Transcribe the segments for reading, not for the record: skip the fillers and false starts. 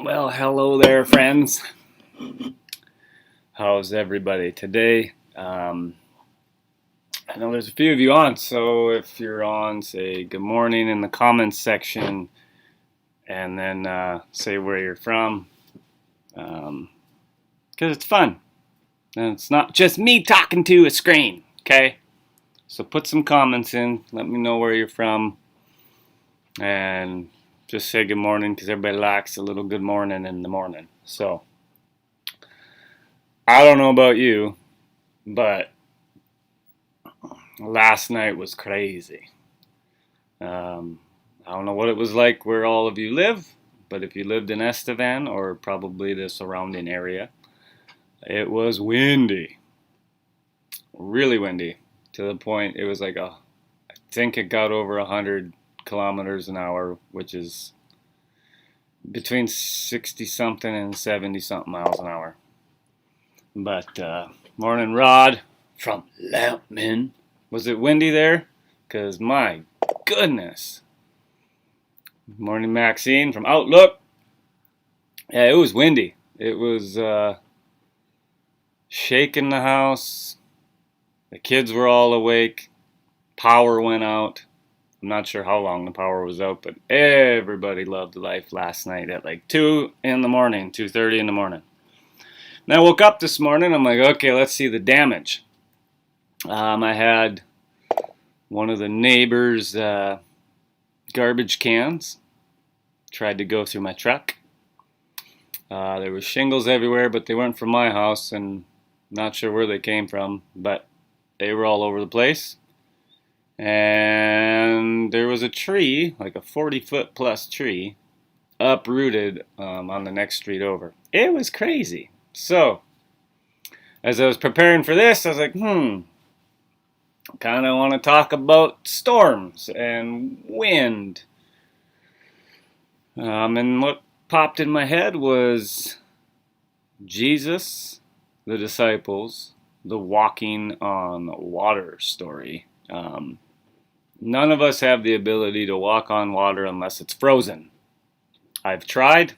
Well, hello there, friends. How's everybody today? I know there's a few of you on, so if you're on, say good morning in the comments section, and then say where you're from, because it's fun. And it's not just me talking to a screen, okay? So put some comments in, let me know where you're from, and just say good morning, because everybody likes a little good morning in the morning. So, I don't know about you, but last night was crazy. I don't know what it was like where all of you live, but if you lived in Estevan or probably the surrounding area, it was windy, really windy, to the point it was like I think it got over 100 kilometers an hour, which is between 60 something and 70 something miles an hour. But morning, Rod from Lampman. Was it windy there? Because my goodness. Morning, Maxine from Outlook. Yeah, it was windy. It was shaking the house. The kids were all awake. Power went out. I'm not sure how long the power was out, but everybody loved life last night at like 2 in the morning, 2:30 in the morning. And I woke up this morning. I'm like, okay, let's see the damage. I had one of the neighbors' garbage cans tried to go through my truck. There were shingles everywhere, but they weren't from my house, and not sure where they came from, but they were all over the place. And there was a tree, like a 40-foot plus tree, uprooted on the next street over. It was crazy. So, as I was preparing for this, I was like, kind of want to talk about storms and wind. And what popped in my head was Jesus, the disciples, the walking on water story. None of us have the ability to walk on water unless it's frozen. I've tried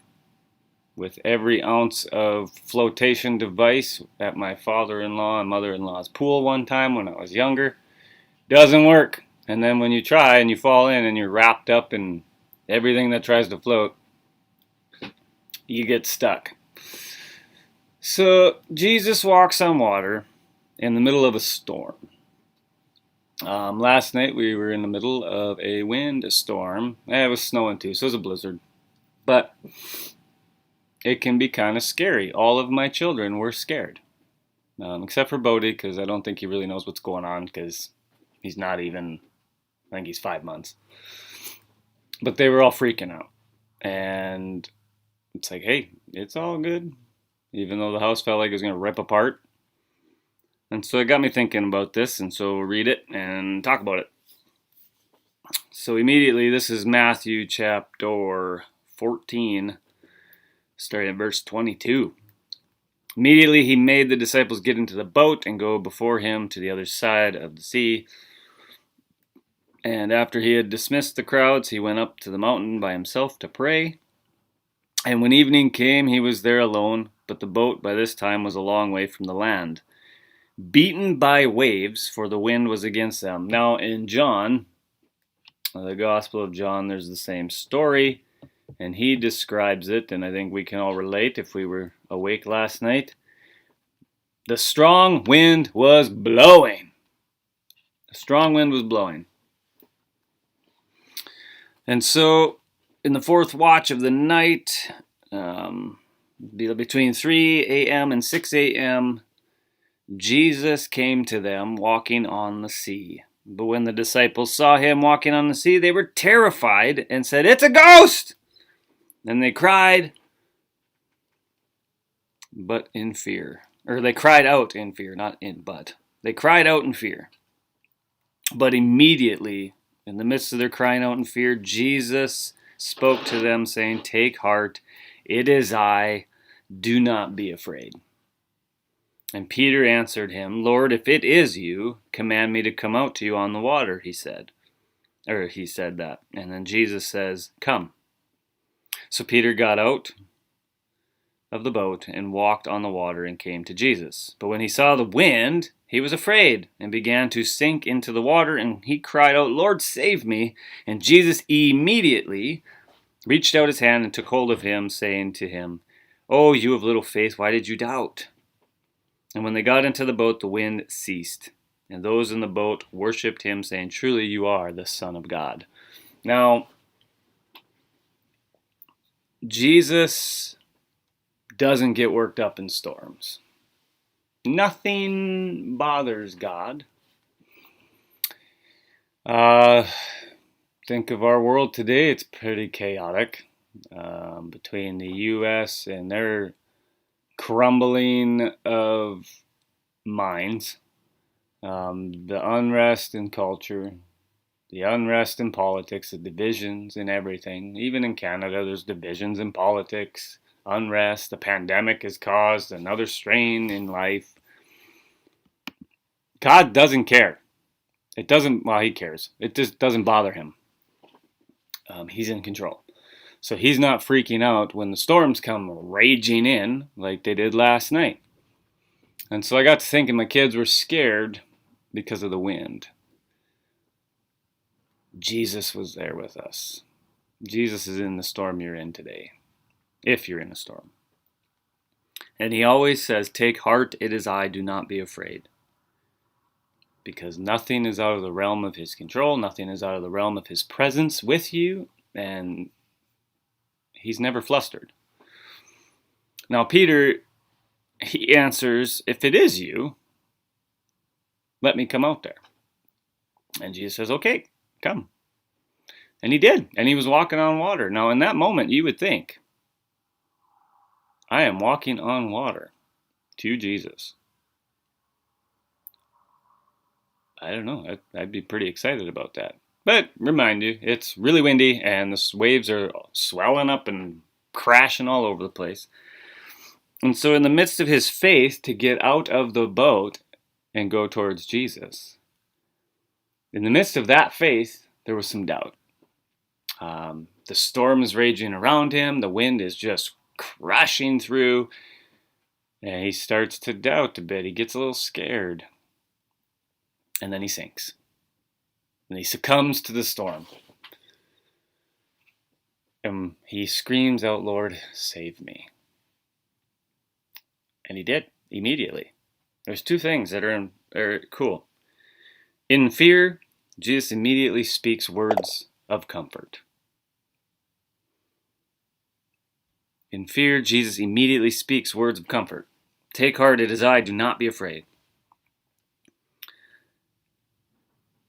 with every ounce of flotation device at my father-in-law and mother-in-law's pool one time when I was younger. Doesn't work. And then when you try and you fall in and you're wrapped up in everything that tries to float, you get stuck. So Jesus walks on water in the middle of a storm. Last night we were in the middle of a wind storm. It was snowing too, so it was a blizzard. But it can be kind of scary. All of my children were scared. Except for Bodie, because I don't think he really knows what's going on, because he's not even, I think he's 5 months. But they were all freaking out. And it's like, hey, it's all good. Even though the house felt like it was going to rip apart. And so it got me thinking about this, and so we'll read it and talk about it. So immediately, this is Matthew chapter 14, starting at verse 22. Immediately he made the disciples get into the boat and go before him to the other side of the sea. And after he had dismissed the crowds, he went up to the mountain by himself to pray. And when evening came, he was there alone, but the boat by this time was a long way from the land, beaten by waves, for the wind was against them. Now in John, the Gospel of John, there's the same story, and he describes it, and I think we can all relate if we were awake last night. The strong wind was blowing. The strong wind was blowing. And so, in the fourth watch of the night, between 3 a.m. and 6 a.m., Jesus came to them walking on the sea. But when the disciples saw him walking on the sea, they were terrified and said, "It's a ghost!" Then they cried, but in fear. Or they cried out in fear, not in but. They cried out in fear. But immediately, in the midst of their crying out in fear, Jesus spoke to them, saying, "Take heart, it is I, do not be afraid." And Peter answered him, "Lord, if it is you, command me to come out to you on the water," he said. He said that. And then Jesus says, "Come." So Peter got out of the boat and walked on the water and came to Jesus. But when he saw the wind, he was afraid and began to sink into the water, and he cried out, "Lord, save me." And Jesus immediately reached out his hand and took hold of him, saying to him, "Oh, you of little faith, why did you doubt?" And when they got into the boat, the wind ceased, and those in the boat worshipped him, saying, "Truly you are the Son of God." Now, Jesus doesn't get worked up in storms. Nothing bothers God. Think of our world today. It's pretty chaotic between the U.S. and their crumbling of minds, the unrest in culture, the unrest in politics, the divisions in everything. Even in Canada, there's divisions in politics, unrest. The pandemic has caused another strain in life. God doesn't care. It doesn't, well, he cares. It just doesn't bother him. He's in control. So he's not freaking out when the storms come raging in like they did last night. And so I got to thinking my kids were scared because of the wind. Jesus was there with us. Jesus is in the storm you're in today, if you're in a storm. And he always says, "Take heart, it is I, do not be afraid." Because nothing is out of the realm of his control, nothing is out of the realm of his presence with you, and he's never flustered. Now Peter, he answers, "If it is you, let me come out there." And Jesus says, "Okay, come." And he did, and he was walking on water. Now in that moment you would think, I am walking on water to Jesus. I don't know, I'd be pretty excited about that. But remind you, it's really windy and the waves are swelling up and crashing all over the place. And so in the midst of his faith to get out of the boat and go towards Jesus, in the midst of that faith, there was some doubt. The storm is raging around him, the wind is just crashing through, and he starts to doubt a bit. He gets a little scared. And then he sinks. And he succumbs to the storm. And he screams out, "Lord, save me." And he did, immediately. There's two things that are cool. In fear, Jesus immediately speaks words of comfort. In fear, Jesus immediately speaks words of comfort. "Take heart, it is I, do not be afraid."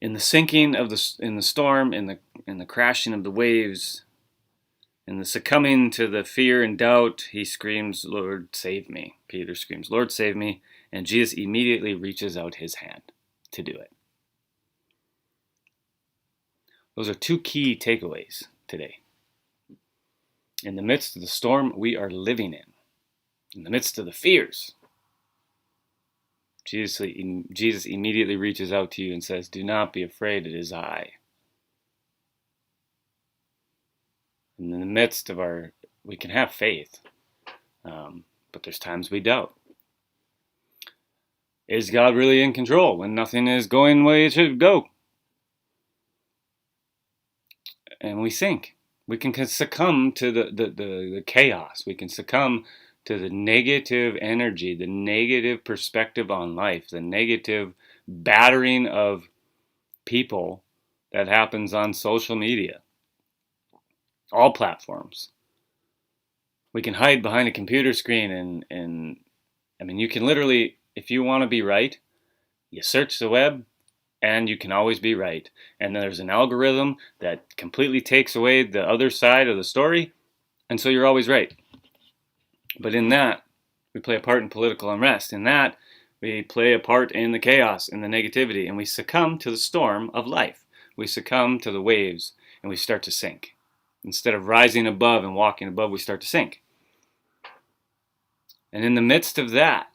In the sinking of in the storm, in the crashing of the waves, in the succumbing to the fear and doubt, he screams, "Lord, save me." Peter screams, "Lord, save me." And Jesus immediately reaches out his hand to do it. Those are two key takeaways today. In the midst of the storm we are living in the midst of the fears, Jesus immediately reaches out to you and says, "Do not be afraid, it is I." And in the midst of we can have faith, but there's times we doubt. Is God really in control when nothing is going the way it should go? And we sink. We can succumb to the chaos. We can succumb to the negative energy, the negative perspective on life, the negative battering of people that happens on social media, all platforms. We can hide behind a computer screen and I mean, you can literally, if you want to be right, you search the web and you can always be right. And then there's an algorithm that completely takes away the other side of the story, and so you're always right. But in that, we play a part in political unrest. In that, we play a part in the chaos and the negativity, and we succumb to the storm of life. We succumb to the waves, and we start to sink. Instead of rising above and walking above, we start to sink. And in the midst of that,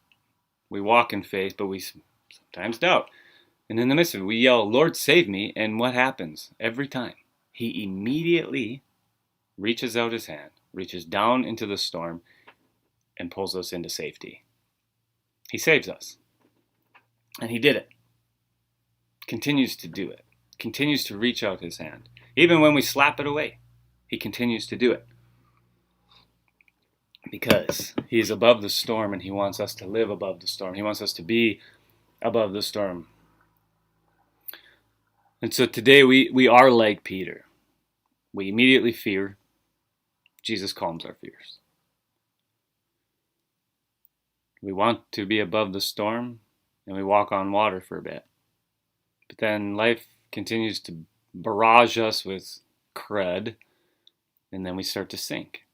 we walk in faith, but we sometimes doubt. And in the midst of it, we yell, "Lord, save me," and what happens? Every time, he immediately reaches out his hand, reaches down into the storm, and pulls us into safety. He saves us. And he did it. Continues to do it. Continues to reach out his hand. Even when we slap it away, he continues to do it. Because he is above the storm and he wants us to live above the storm. He wants us to be above the storm. And so today we are like Peter. We immediately fear. Jesus calms our fears. We want to be above the storm and we walk on water for a bit. But then life continues to barrage us with crud and then we start to sink.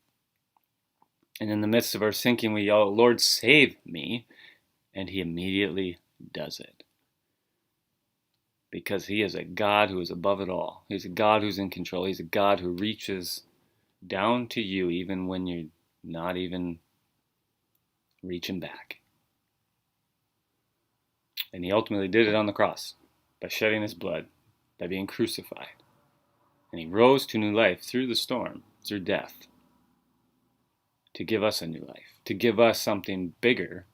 And in the midst of our sinking, we yell, "Lord, save me." And he immediately does it. Because he is a God who is above it all. He's a God who's in control. He's a God who reaches down to you even when you're not even reaching back. And he ultimately did it on the cross by shedding his blood, by being crucified. And he rose to new life through the storm, through death, to give us a new life, to give us something bigger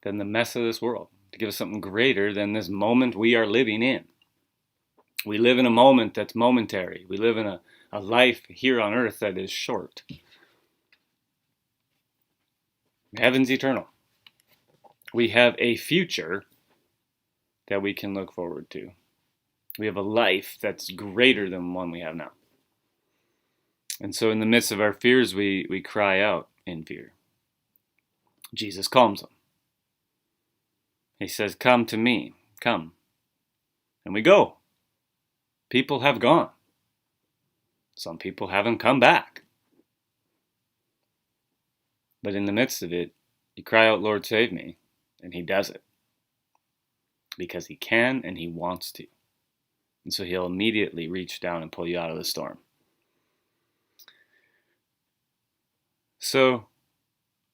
than the mess of this world, to give us something greater than this moment we are living in. We live in a moment that's momentary. We live in a life here on earth that is short. Heaven's eternal. We have a future that we can look forward to. We have a life that's greater than one we have now. And so in the midst of our fears, we cry out in fear. Jesus calms them. He says, "Come to me, come." And we go. People have gone. Some people haven't come back. But in the midst of it, you cry out, "Lord, save me." And he does it. Because he can and he wants to. And so he'll immediately reach down and pull you out of the storm. So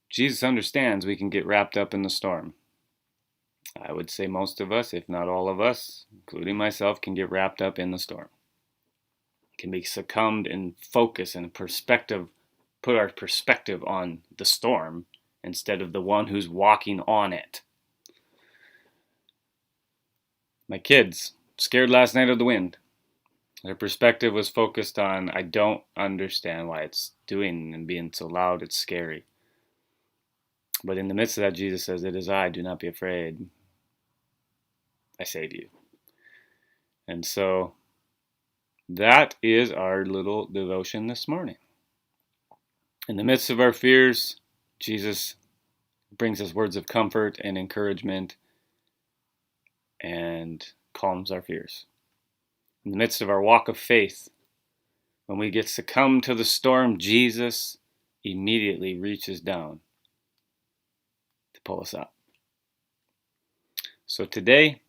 Jesus understands we can get wrapped up in the storm. I would say most of us, if not all of us, including myself, can get wrapped up in the storm. Can be succumbed in focus and perspective, put our perspective on the storm instead of the one who's walking on it. My kids, scared last night of the wind. Their perspective was focused on, I don't understand why it's doing and being so loud, it's scary. But in the midst of that, Jesus says, "It is I, do not be afraid. I save you." And so that is our little devotion this morning. In the midst of our fears, Jesus brings us words of comfort and encouragement and calms our fears. In the midst of our walk of faith, when we get succumbed to the storm, Jesus immediately reaches down to pull us up. So today,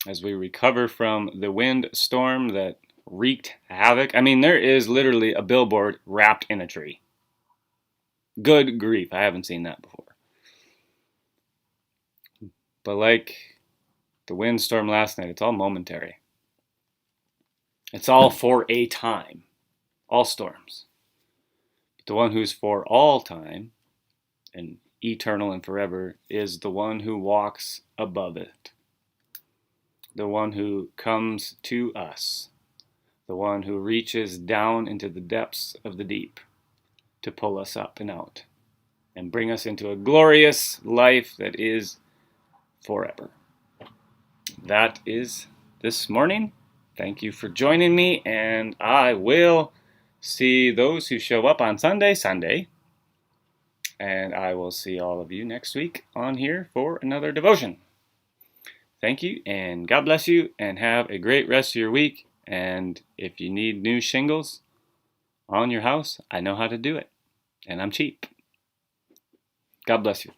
as we recover from the wind storm that wreaked havoc, there is literally a billboard wrapped in a tree. Good grief, I haven't seen that before. But like the windstorm last night, it's all momentary. It's all for a time. All storms. But the one who's for all time and eternal and forever is the one who walks above it. The one who comes to us. The one who reaches down into the depths of the deep to pull us up and out and bring us into a glorious life that is forever. That is this morning. Thank you for joining me, and I will see those who show up on Sunday, and I will see all of you next week on here for another devotion. Thank you, and God bless you, and have a great rest of your week. And if you need new shingles on your house, I know how to do it, and I'm cheap. God bless you.